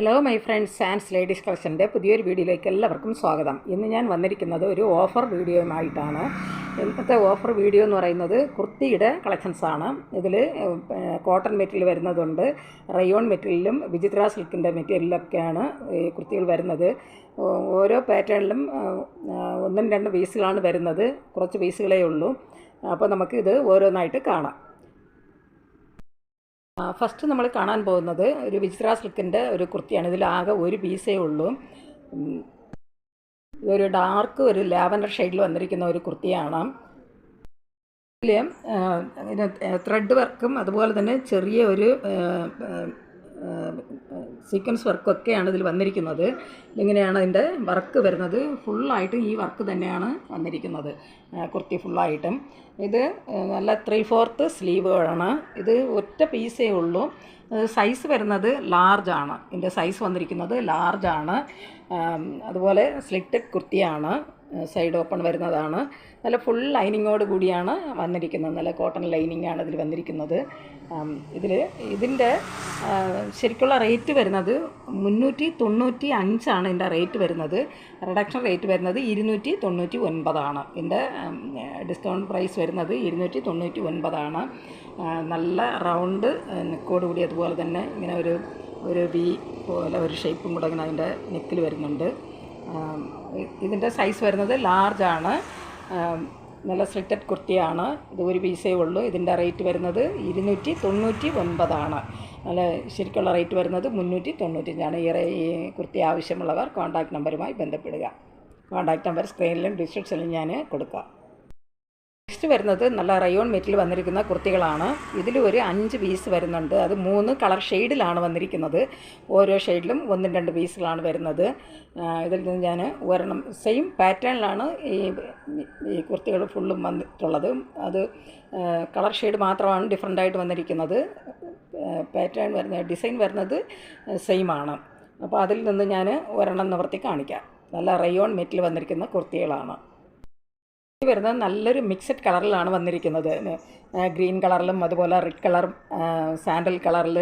Hello my friends Sans ladies കളക്ഷൻ്റെ പുതിയൊരു വീഡിയോയിലേക്ക് എല്ലാവർക്കും സ്വാഗതം. ഇന്ന് ഞാൻ വന്നിരിക്കുന്നത് ഒരു ഓഫർ വീഡിയോയുമായിട്ടാണ്. ഇന്നത്തെ ഓഫർ വീഡിയോ എന്ന് പറയുന്നത് കുർത്തിയുടെ കളക്ഷൻസാണ്. ഇതിൽ കോട്ടൺ മെറ്റീരിയൽ വരുന്നതുണ്ട്, റയോൺ മെറ്റീരിയലും വിചിത്ര സിൽക്കിൻ്റെ മെറ്റീരിയലൊക്കെയാണ് ഈ കുർത്തികൾ വരുന്നത്. ഓരോ പാറ്റേണിലും ഒന്നും രണ്ട് പീസുകളാണ് വരുന്നത്, കുറച്ച് പീസുകളേ ഉള്ളൂ. അപ്പോൾ നമുക്കിത് ഓരോന്നായിട്ട് കാണാം. ഫസ്റ്റ് നമ്മൾ കാണാൻ പോകുന്നത് ഒരു വിചിത്ര സിൽക്കിൻ്റെ ഒരു കുർത്തിയാണ്. ഇതിലാകെ ഒരു പീസേ ഉള്ളൂ. ഇതൊരു ഡാർക്ക് ഒരു ലാവൻഡർ ഷെയ്ഡിൽ വന്നിരിക്കുന്ന ഒരു കുർത്തിയാണ്. ഇതിൽ ത്രെഡ് വർക്കും അതുപോലെ തന്നെ ചെറിയ ഒരു സീക്വൻസ് വർക്കൊക്കെയാണ് ഇതിൽ വന്നിരിക്കുന്നത്. ഇങ്ങനെയാണ് അതിൻ്റെ വർക്ക് വരുന്നത്. ഫുള്ളായിട്ട് ഈ വർക്ക് തന്നെയാണ് വന്നിരിക്കുന്നത് കുർത്തി ഫുള്ളായിട്ടും. ഇത് നല്ല 3/4 സ്ലീവുകളാണ്. ഇത് ഒറ്റ പീസേ ഉള്ളൂ. സൈസ് വരുന്നത് ലാർജാണ്. ഇതിൻ്റെ സൈസ് വന്നിരിക്കുന്നത് ലാർജാണ്. അതുപോലെ സ്ലിറ്റഡ് കുർത്തിയാണ്, സൈഡ് ഓപ്പൺ വരുന്നതാണ്. നല്ല ഫുൾ ലൈനിങ്ങോട് കൂടിയാണ് വന്നിരിക്കുന്നത്. നല്ല കോട്ടൺ ലൈനിങ്ങാണ് ഇതിൽ വന്നിരിക്കുന്നത്. ഇതിൻ്റെ ശരിക്കുള്ള റേറ്റ് വരുന്നത് 395 ഇതിൻ്റെ റേറ്റ് വരുന്നത്. റിഡക്ഷൻ റേറ്റ് വരുന്നത് 299 ഇതിൻ്റെ ഡിസ്കൗണ്ട് പ്രൈസ് വരുന്നത് 299. നല്ല റൗണ്ട് നെക്കോട് കൂടി, അതുപോലെ തന്നെ ഇങ്ങനെ ഒരു വി പോലെ ഒരു ഷേപ്പും കൂടെ ഇങ്ങനെ അതിൻ്റെ നെക്കിൽ വരുന്നുണ്ട്. ഇതിൻ്റെ സൈസ് വരുന്നത് ലാർജാണ്. നല്ല സ്ലിറ്റഡ് കുർത്തിയാണ്. ഇത് ഒരു പീസേ ഉള്ളൂ. ഇതിൻ്റെ റേറ്റ് വരുന്നത് 299. നല്ല ശരിക്കുള്ള റേറ്റ് വരുന്നത് 395. ഈ കുർത്തി ആവശ്യമുള്ളവർ കോൺടാക്റ്റ് നമ്പറുമായി ബന്ധപ്പെടുക. കോൺടാക്റ്റ് നമ്പർ സ്ക്രീനിലും ഡിസ്ക്രിപ്ഷനിലും ഞാൻ കൊടുക്കാം. നെക്സ്റ്റ് വരുന്നത് നല്ല റയോൺ മെറ്റീരിയൽ വന്നിരിക്കുന്ന കുർത്തികളാണ്. ഇതിൽ ഒരു 5 പീസ് വരുന്നുണ്ട്. അത് 3 കളർ ഷെയ്ഡിലാണ് വന്നിരിക്കുന്നത്. ഓരോ ഷെയ്ഡിലും 1-2 പീസുകളാണ് വരുന്നത്. ഇതിൽ നിന്ന് ഞാൻ ഒരെണ്ണം സെയിം പാറ്റേണിലാണ് ഈ കുർത്തികൾ ഫുള്ളും വന്നിട്ടുള്ളത്. അത് കളർ ഷെയ്ഡ് മാത്രമാണ് ഡിഫറെൻ്റായിട്ട് വന്നിരിക്കുന്നത്. പാറ്റേൺ വരുന്ന ഡിസൈൻ വരുന്നത് സെയിമാണ്. അപ്പോൾ അതിൽ നിന്ന് ഞാൻ ഒരെണ്ണം നിവർത്തി കാണിക്കാം. നല്ല റയോൺ മെറ്റീരിയൽ വന്നിരിക്കുന്ന കുർത്തികളാണ്. വരുന്നത് നല്ലൊരു മിക്സഡ് കളറിലാണ് വന്നിരിക്കുന്നത്. ഗ്രീൻ കളറിലും അതുപോലെ റെഡ് കളർ, സാൻഡൽ കളറിൽ,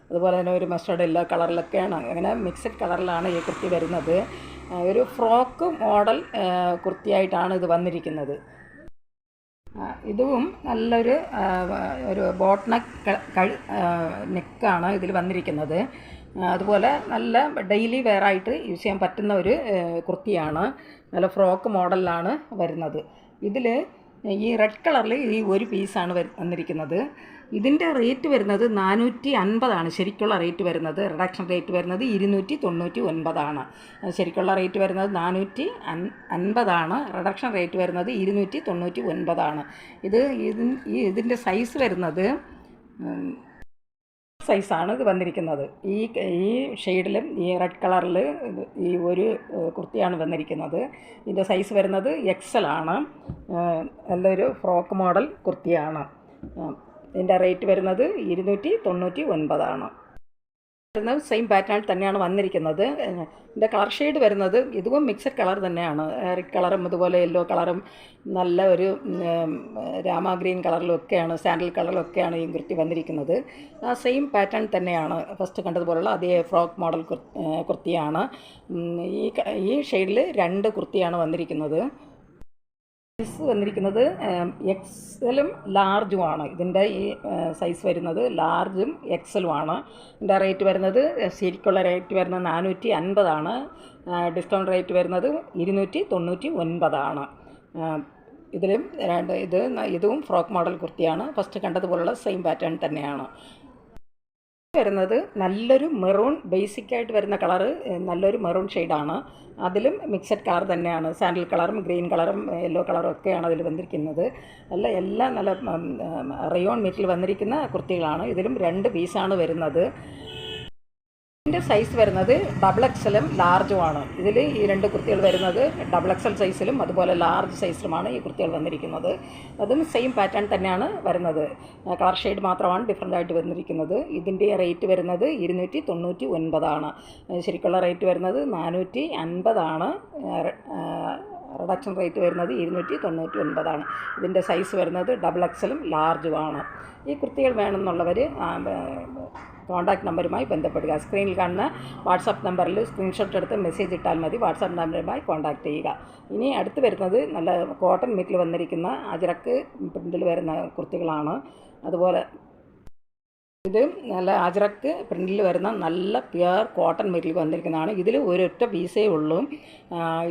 അതുപോലെ തന്നെ ഒരു മസ്റ്റർഡ് യെല്ലോ കളറിലൊക്കെയാണ്. അങ്ങനെ മിക്സഡ് കളറിലാണ് ഈ കുർത്തി വരുന്നത്. ഒരു ഫ്രോക്ക് മോഡൽ കുർത്തിയായിട്ടാണ് ഇത് വന്നിരിക്കുന്നത്. ഇതും നല്ലൊരു ബോട്ട് നെക്കാണ് ഇതിൽ വന്നിരിക്കുന്നത്. അതുപോലെ നല്ല ഡെയിലി വെയറായിട്ട് യൂസ് ചെയ്യാൻ പറ്റുന്ന ഒരു കുർത്തിയാണ്. നല്ല ഫ്രോക്ക് മോഡലിലാണ് വരുന്നത്. ഇതിൽ ഈ റെഡ് കളറിൽ ഈ ഒരു പീസാണ് വന്നിരിക്കുന്നത്. ഇതിൻ്റെ റേറ്റ് വരുന്നത് 450 ശരിക്കുള്ള റേറ്റ് വരുന്നത്. റിഡക്ഷൻ റേറ്റ് വരുന്നത് 299. ശരിക്കുള്ള റേറ്റ് വരുന്നത് 450. റിഡക്ഷൻ റേറ്റ് വരുന്നത് 299. ഇതിൻ്റെ സൈസ് വരുന്നത് സൈസാണ് ഇത് വന്നിരിക്കുന്നത്. ഈ ഷെയ്ഡിലും ഈ റെഡ് കളറിൽ ഈ ഒരു കുർത്തിയാണ് വന്നിരിക്കുന്നത്. ഇതിൻ്റെ സൈസ് വരുന്നത് XL ആണ്. നല്ലൊരു ഫ്രോക്ക് മോഡൽ കുർത്തിയാണ്. ഇതിൻ്റെ റേറ്റ് വരുന്നത് 299. സെയിം പാറ്റേൺ തന്നെയാണ് വന്നിരിക്കുന്നത്. ഇതിൻ്റെ കളർ ഷെയ്ഡ് വരുന്നത് ഇതും മിക്സഡ് കളർ തന്നെയാണ്. റെഡ് കളറും അതുപോലെ യെല്ലോ കളറും നല്ല ഒരു രാമ ഗ്രീൻ കളറിലും ഒക്കെയാണ്, സാൻഡൽ കളറിലൊക്കെയാണ് ഈ കുർത്തി വന്നിരിക്കുന്നത്. ആ സെയിം പാറ്റേൺ തന്നെയാണ് ഫസ്റ്റ് കണ്ടതുപോലുള്ള അതേ ഫ്രോക്ക് മോഡൽ കുർത്തിയാണ്. ഈ ഷെയ്ഡിൽ 2 കുർത്തിയാണ് വന്നിരിക്കുന്നത്. സൈസ് വന്നിരിക്കുന്നത് XLും ലാർജുമാണ്. ഇതിൻ്റെ ഈ സൈസ് വരുന്നത് ലാർജും XLുമാണ്. ഇതിൻ്റെ റേറ്റ് വരുന്നത് ശരിക്കുള്ള റേറ്റ് വരുന്നത് 450. ഡിസ്കൗണ്ട് റേറ്റ് വരുന്നത് 299. ഇതും ഫ്രോക്ക് മോഡൽ കുർത്തിയാണ്. ഫസ്റ്റ് കണ്ടതുപോലുള്ള സെയിം പാറ്റേൺ തന്നെയാണ് വരുന്നത്. നല്ലൊരു മെറൂൺ, ബേസിക്കായിട്ട് വരുന്ന കളറ് നല്ലൊരു മെറൂൺ ഷെയ്ഡാണ്. അതിലും മിക്സഡ് കളർ തന്നെയാണ്. സാൻഡൽ കളറും ഗ്രീൻ കളറും യെല്ലോ കളറും ഒക്കെയാണ് അതിൽ വന്നിരിക്കുന്നത്. എല്ലാം നല്ല റയോൺ മെറ്റീരിയൽ വന്നിരിക്കുന്ന കുർത്തികളാണ്. ഇതിലും 2 പീസാണ് വരുന്നത്. ഇതിൻ്റെ സൈസ് വരുന്നത് XXLും ലാർജുമാണ്. ഇതിൽ ഈ 2 കുർത്തികൾ വരുന്നത് XXL സൈസിലും അതുപോലെ ലാർജ് സൈസിലുമാണ് ഈ കുർത്തികൾ വന്നിരിക്കുന്നത്. അതും സെയിം പാറ്റേൺ തന്നെയാണ് വരുന്നത്. കളർ ഷെയ്ഡ് മാത്രമാണ് ഡിഫറൻ്റായിട്ട് വന്നിരിക്കുന്നത്. ഇതിൻ്റെ റേറ്റ് വരുന്നത് 299. ശരിക്കുള്ള റേറ്റ് വരുന്നത് 450. റിഡക്ഷൻ റേറ്റ് വരുന്നത് 299. ഇതിൻ്റെ സൈസ് വരുന്നത് XXLും ലാർജുമാണ്. ഈ കുർത്തികൾ വേണമെന്നുള്ളവർ കോൺടാക്റ്റ് നമ്പറുമായി ബന്ധപ്പെടുക. സ്ക്രീനിൽ കാണുന്ന വാട്സാപ്പ് നമ്പറിൽ സ്ക്രീൻഷോട്ട് എടുത്ത് മെസ്സേജ് ഇട്ടാൽ മതി. വാട്സാപ്പ് നമ്പറുമായി കോൺടാക്റ്റ് ചെയ്യുക. ഇനി അടുത്ത് വരുന്നത് നല്ല കോട്ടൺ മെറ്റീരിയൽ വന്നിരിക്കുന്ന അജരക്ക് പ്രിൻറ്റിൽ വരുന്ന കുർത്തികളാണ്. അതുപോലെ ഇത് നല്ല അജറക്ക് പ്രിൻറ്റിൽ വരുന്ന നല്ല പ്യുവർ കോട്ടൺ മെറ്റീരിയൽ വന്നിരിക്കുന്നതാണ്. ഇതിൽ ഒരൊറ്റ പീസേ ഉള്ളൂ.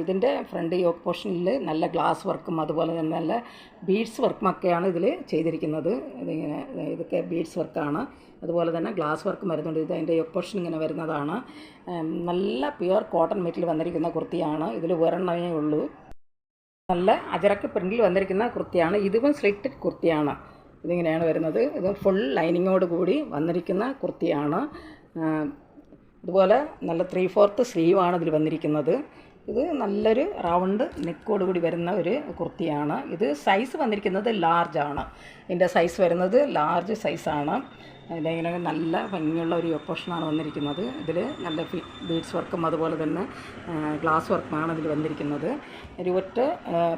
ഇതിൻ്റെ ഫ്രണ്ട് യോക്ക് പോർഷനിൽ നല്ല ഗ്ലാസ് വർക്കും അതുപോലെ തന്നെ നല്ല ബീഡ്സ് വർക്കും ഒക്കെയാണ് ഇതിൽ ചെയ്തിരിക്കുന്നത്. ഇതൊക്കെ ബീഡ്സ് വർക്കാണ്. അതുപോലെ തന്നെ ഗ്ലാസ് വർക്കും വരുന്നുണ്ട്. ഇത് അതിൻ്റെ യോക്ക് പോർഷൻ ഇങ്ങനെ വരുന്നതാണ്. നല്ല പ്യുവർ കോട്ടൺ മെറ്റീരിയൽ വന്നിരിക്കുന്ന കുർത്തിയാണ്. ഇതിൽ ഒരെണ്ണമേ ഉള്ളൂ. നല്ല അജറക്ക് പ്രിൻറ്റിൽ വന്നിരിക്കുന്ന കുർത്തിയാണ്. ഇതും സ്ലിറ്റഡ് കുർത്തിയാണ്. ഇതിങ്ങനെയാണ് വരുന്നത്. ഇത് ഫുൾ ലൈനിങ്ങോട് കൂടി വന്നിരിക്കുന്ന കുർത്തിയാണ്. അതുപോലെ നല്ല 3/4 സ്ലീവാണ് ഇതിൽ വന്നിരിക്കുന്നത്. ഇത് നല്ലൊരു റൗണ്ട് നെക്കോട് കൂടി വരുന്ന ഒരു കുർത്തിയാണ്. ഇത് സൈസ് വന്നിരിക്കുന്നത് ലാർജാണ്. ഇതിൻ്റെ സൈസ് വരുന്നത് ലാർജ് സൈസാണ്. അതിലിങ്ങനെ നല്ല ഭംഗിയുള്ള ഒരു പോർഷനാണ് വന്നിരിക്കുന്നത്. ഇതിൽ നല്ല ബീഡ്സ് വർക്കും അതുപോലെ തന്നെ ഗ്ലാസ് വർക്കുമാണ് ഇതിൽ വന്നിരിക്കുന്നത്. ഒരു ഒറ്റ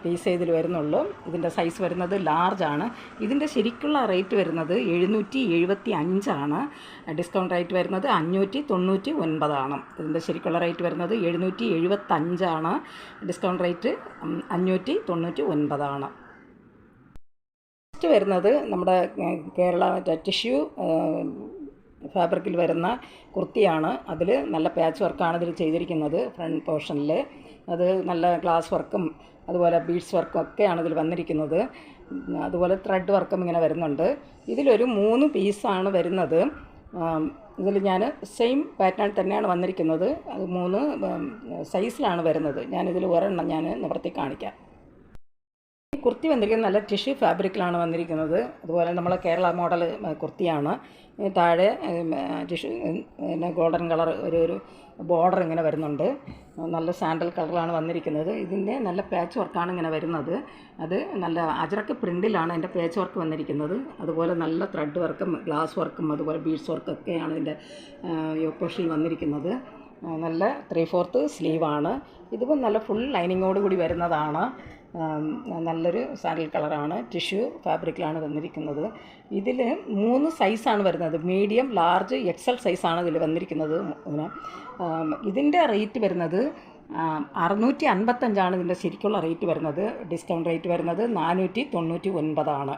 പീസേ ഇതിൽ വരുന്നുള്ളൂ. ഇതിൻ്റെ സൈസ് വരുന്നത് ലാർജാണ്. ഇതിൻ്റെ ശരിക്കുള്ള റേറ്റ് വരുന്നത് 775 ഡിസ്കൗണ്ട് റേറ്റ് വരുന്നത് 599. ഇതിൻ്റെ ശരിക്കുള്ള റേറ്റ് വരുന്നത് 775. Discount rate 599. നെക്സ്റ്റ് വരുന്നത് നമ്മുടെ കേരള ടിഷ്യൂ ഫാബ്രിക്കിൽ വരുന്ന കുർത്തിയാണ്. അതിൽ നല്ല പാച്ച് വർക്കാണ് ഇതിൽ ചെയ്തിരിക്കുന്നത്. ഫ്രണ്ട് പോർഷനിൽ അത് നല്ല ഗ്ലാസ് വർക്കും അതുപോലെ ബീഡ്സ് വർക്കും ഒക്കെയാണ് ഇതിൽ വന്നിരിക്കുന്നത്. അതുപോലെ ത്രെഡ് വർക്കും ഇങ്ങനെ വരുന്നുണ്ട്. ഇതിലൊരു 3 പീസാണ് വരുന്നത്. ഇതിൽ ഞാൻ സെയിം പാറ്റേൺ തന്നെയാണ് വന്നിരിക്കുന്നത്. അത് 3 സൈസിലാണ് വരുന്നത്. ഞാനിതിൽ ഒരെണ്ണം ഞാൻ നിവർത്തി കാണിക്കാം. കുർത്തി വന്നിരിക്കുന്നത് നല്ല ടിഷ്യൂ ഫാബ്രിക്കിലാണ് വന്നിരിക്കുന്നത്. അതുപോലെ നമ്മളെ കേരള മോഡൽ കുർത്തിയാണ്. താഴെ ടിഷ്യൂ പിന്നെ ഗോൾഡൻ കളർ ഒരു ബോർഡർ ഇങ്ങനെ വരുന്നുണ്ട്. നല്ല സാൻഡൽ കളറാണ് വന്നിരിക്കുന്നത്. ഇതിൻ്റെ നല്ല പാച്ച് വർക്കാണ് ഇങ്ങനെ വരുന്നത്. അത് നല്ല അജറക്ക് പ്രിൻറ്റിലാണ് എൻ്റെ പാച്ച് വർക്ക് വന്നിരിക്കുന്നത്. അതുപോലെ നല്ല ത്രെഡ് വർക്കും ഗ്ലാസ് വർക്കും അതുപോലെ ബീഡ്സ് വർക്കൊക്കെയാണ് ഇതിൻ്റെ യോപ്പോഷിൽ വന്നിരിക്കുന്നത്. നല്ല 3/4 സ്ലീവാണ്. ഇതിപ്പോൾ നല്ല ഫുൾ ലൈനിങ്ങോട് കൂടി വരുന്നതാണ്. നല്ലൊരു സാൻഡൽ കളറാണ്. ടിഷ്യൂ ഫാബ്രിക്കിലാണ് വന്നിരിക്കുന്നത്. ഇതിൽ 3 സൈസാണ് വരുന്നത്. മീഡിയം, ലാർജ്, എക്സൽ സൈസാണ് ഇതിൽ വന്നിരിക്കുന്നത്. ഇതിൻ്റെ റേറ്റ് വരുന്നത് 655 ഇതിൻ്റെ ശരിക്കുള്ള റേറ്റ് വരുന്നത്. ഡിസ്കൗണ്ട് റേറ്റ് വരുന്നത് 499.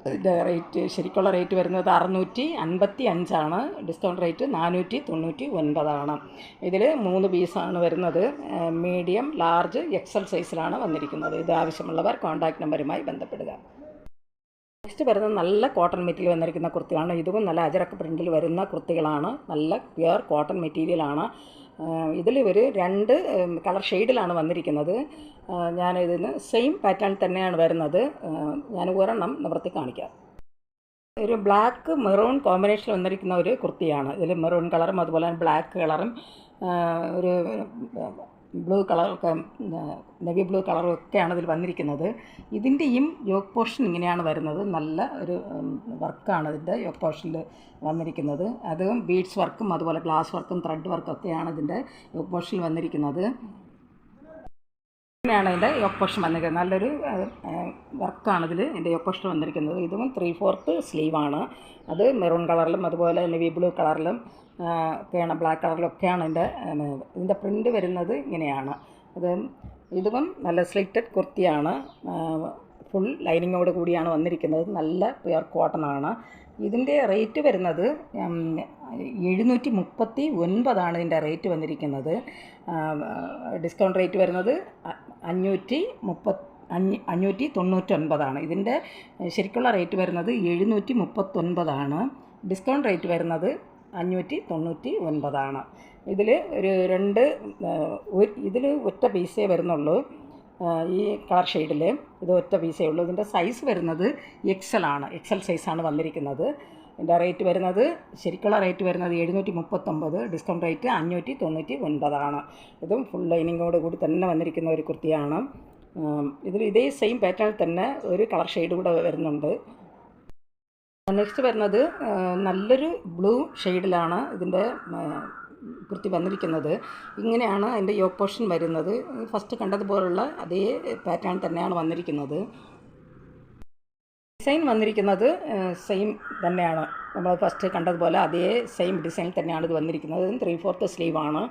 ഇതിൻ്റെ റേറ്റ് ശരിക്കുള്ള റേറ്റ് വരുന്നത് 655. Discount rate 499. ഇതിൽ 3 പീസാണ് വരുന്നത്. മീഡിയം, ലാർജ്, എക്സൽ സൈസിലാണ് വന്നിരിക്കുന്നത്. ഇത് ആവശ്യമുള്ളവർ കോൺടാക്റ്റ് നമ്പറുമായി ബന്ധപ്പെടുക. നെക്സ്റ്റ് വരുന്നത് നല്ല കോട്ടൺ മെറ്റീരിയൽ വന്നിരിക്കുന്ന കുർത്തിയാണ്. ഇതും നല്ല അജറക്ക് പ്രിൻറ്റിൽ വരുന്ന കുർത്തികളാണ്. നല്ല പ്യുവർ കോട്ടൺ മെറ്റീരിയലാണ്. ഇതിൽ ഒരു 2 കളർ ഷെയ്ഡിലാണ് വന്നിരിക്കുന്നത്. ഞാനിതിന് സെയിം പാറ്റേൺ തന്നെയാണ് വരുന്നത്. ഞാൻ ഒരെണ്ണം നിവർത്തി കാണിക്കാം. ഒരു ബ്ലാക്ക് മെറൂൺ കോമ്പിനേഷൻ വന്നിരിക്കുന്ന ഒരു കുർത്തിയാണ്. ഇതിൽ മെറൂൺ കളറും അതുപോലെ തന്നെ ബ്ലാക്ക് കളറും ഒരു ബ്ലൂ കളറൊക്കെ നെവി ബ്ലൂ കളറും ഒക്കെയാണ് ഇതിൽ വന്നിരിക്കുന്നത്. ഇതിൻ്റെയും യോക്ക് പോർഷൻ ഇങ്ങനെയാണ് വരുന്നത്. നല്ല ഒരു വർക്കാണ് ഇതിൻ്റെ യോക്ക് പോർഷനിൽ വന്നിരിക്കുന്നത്. അതും ബീഡ്സ് വർക്കും അതുപോലെ ഗ്ലാസ് വർക്കും ത്രെഡ് വർക്കും ഒക്കെയാണ് ഇതിൻ്റെ യോക്ക് പോർഷനിൽ വന്നിരിക്കുന്നത്. ഇങ്ങനെയാണ് ഇതിൻ്റെ യോക്ക് പോർഷൻ വന്നിരിക്കുന്നത്. നല്ലൊരു വർക്കാണ് ഇതിൽ എൻ്റെ യോക്ക് പോർഷൻ വന്നിരിക്കുന്നത്. ഇതും 3/4 സ്ലീവാണ്. അത് മെറൂൺ കളറിലും അതുപോലെ നെവി ബ്ലൂ കളറിലും ഒക്കെയാണ്, ബ്ലാക്ക് കളറിലൊക്കെയാണ് ഇതിൻ്റെ പ്രിൻ്റ് വരുന്നത്. ഇങ്ങനെയാണ് ഇതും നല്ല സ്ലിറ്റഡ് കുർത്തിയാണ്. ഫുൾ ലൈനിങ്ങോട് കൂടിയാണ് വന്നിരിക്കുന്നത്. നല്ല പ്യുവർ കോട്ടൺ ആണ്. ഇതിൻ്റെ റേറ്റ് വരുന്നത് 739 ഇതിൻ്റെ റേറ്റ് വന്നിരിക്കുന്നത്. ഡിസ്കൗണ്ട് റേറ്റ് വരുന്നത് 599. ഇതിൻ്റെ ശരിക്കുള്ള റേറ്റ് വരുന്നത് 739. ഡിസ്കൗണ്ട് റേറ്റ് വരുന്നത് 599. ഇതിൽ ഇതിൽ ഒറ്റ പീസേ വരുന്നുള്ളൂ. ഈ കളർ ഷെയ്ഡിൽ ഇത് ഒറ്റ പീസേ ഉള്ളൂ. ഇതിൻ്റെ സൈസ് വരുന്നത് എക്സലാണ്. എക്സൽ സൈസാണ് വന്നിരിക്കുന്നത്. ഇതിൻ്റെ റേറ്റ് വരുന്നത് ശരിക്കുള്ള റേറ്റ് വരുന്നത് 739. Discount rate 599. ഇതും ഫുൾ ലൈനിങ്ങോട് കൂടി തന്നെ വന്നിരിക്കുന്ന ഒരു കുർത്തിയാണ്. ഇതിൽ ഇതേ സെയിം പാറ്റേണിൽ തന്നെ ഒരു കളർ ഷെയ്ഡ് കൂടെ വരുന്നുണ്ട്. നെക്സ്റ്റ് വരുന്നത് നല്ലൊരു ബ്ലൂ ഷെയ്ഡിലാണ് ഇതിൻ്റെ കുർത്തി വന്നിരിക്കുന്നത്. ഇങ്ങനെയാണ് അതിൻ്റെ യോക്ക് പോർഷൻ വരുന്നത്. ഫസ്റ്റ് കണ്ടതുപോലുള്ള അതേ പാറ്റേൺ തന്നെയാണ് വന്നിരിക്കുന്നത്. ഡിസൈൻ വന്നിരിക്കുന്നത് സെയിം തന്നെയാണ്. നമ്മൾ ഫസ്റ്റ് കണ്ടതുപോലെ അതേ സെയിം ഡിസൈൻ തന്നെയാണ് ഇത് വന്നിരിക്കുന്നത്. 3/4 സ്ലീവാണ്.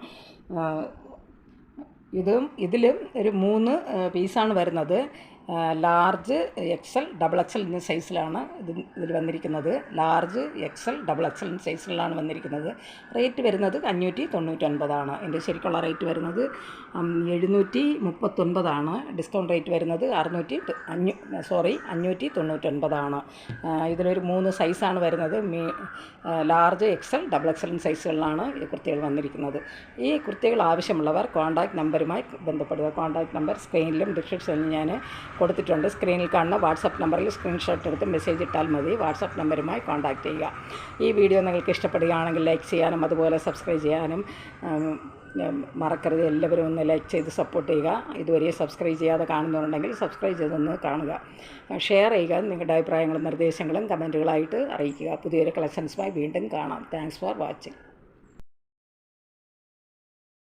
ഇതിലും ഒരു 3 പീസാണ് വരുന്നത്. ലാർജ്, എക്സൽ, ഡബിൾ എക്സൽ എന്നീ സൈസിലാണ് ഇതിൽ വന്നിരിക്കുന്നത്. ലാർജ്, എക്സൽ, ഡബിൾ എക്സൽ എന്നീ സൈസിലാണ് വന്നിരിക്കുന്നത്. റേറ്റ് വരുന്നത് 599. എൻ്റെ ശരിക്കുള്ള റേറ്റ് വരുന്നത് 739. ഡിസ്കൗണ്ട് റേറ്റ് വരുന്നത് 599. ഇതിലൊരു 3 സൈസാണ് വരുന്നത്. ലാർജ്, എക്സൽ, ഡബിൾ എക്സൽ സൈസുകളിലാണ് ഈ കുർത്തികൾ വന്നിരിക്കുന്നത്. ഈ കുർത്തികൾ ആവശ്യമുള്ളവർ കോൺടാക്റ്റ് നമ്പറുമായി ബന്ധപ്പെടുക. കോൺടാക്റ്റ് നമ്പർ സ്ക്രീനിലും ഡിസ്ക്രിപ്ഷനിലും ഞാൻ കൊടുത്തിട്ടുണ്ട്. സ്ക്രീനിൽ കാണുന്ന വാട്സപ്പ് നമ്പറിൽ സ്ക്രീൻഷോട്ട് എടുത്ത് മെസ്സേജ് ഇട്ടാൽ മതി. വാട്സപ്പ് നമ്പറുമായി കോൺടാക്റ്റ് ചെയ്യുക. ഈ വീഡിയോ നിങ്ങൾക്ക് ഇഷ്ടപ്പെടുകയാണെങ്കിൽ ലൈക്ക് ചെയ്യാനും അതുപോലെ സബ്സ്ക്രൈബ് ചെയ്യാനും മറക്കരുത്. എല്ലാവരും ഒന്ന് ലൈക്ക് ചെയ്ത് സപ്പോർട്ട് ചെയ്യുക. ഇതുവരെ സബ്സ്ക്രൈബ് ചെയ്യാതെ കാണുന്നുണ്ടെങ്കിൽ സബ്സ്ക്രൈബ് ചെയ്തൊന്ന് കാണുക. ഷെയർ ചെയ്യുക. നിങ്ങളുടെ അഭിപ്രായങ്ങളും നിർദ്ദേശങ്ങളും കമൻറ്റുകളായിട്ട് അറിയിക്കുക. പുതിയൊരു കളക്ഷൻസുമായി വീണ്ടും കാണാം. Thanks for watching.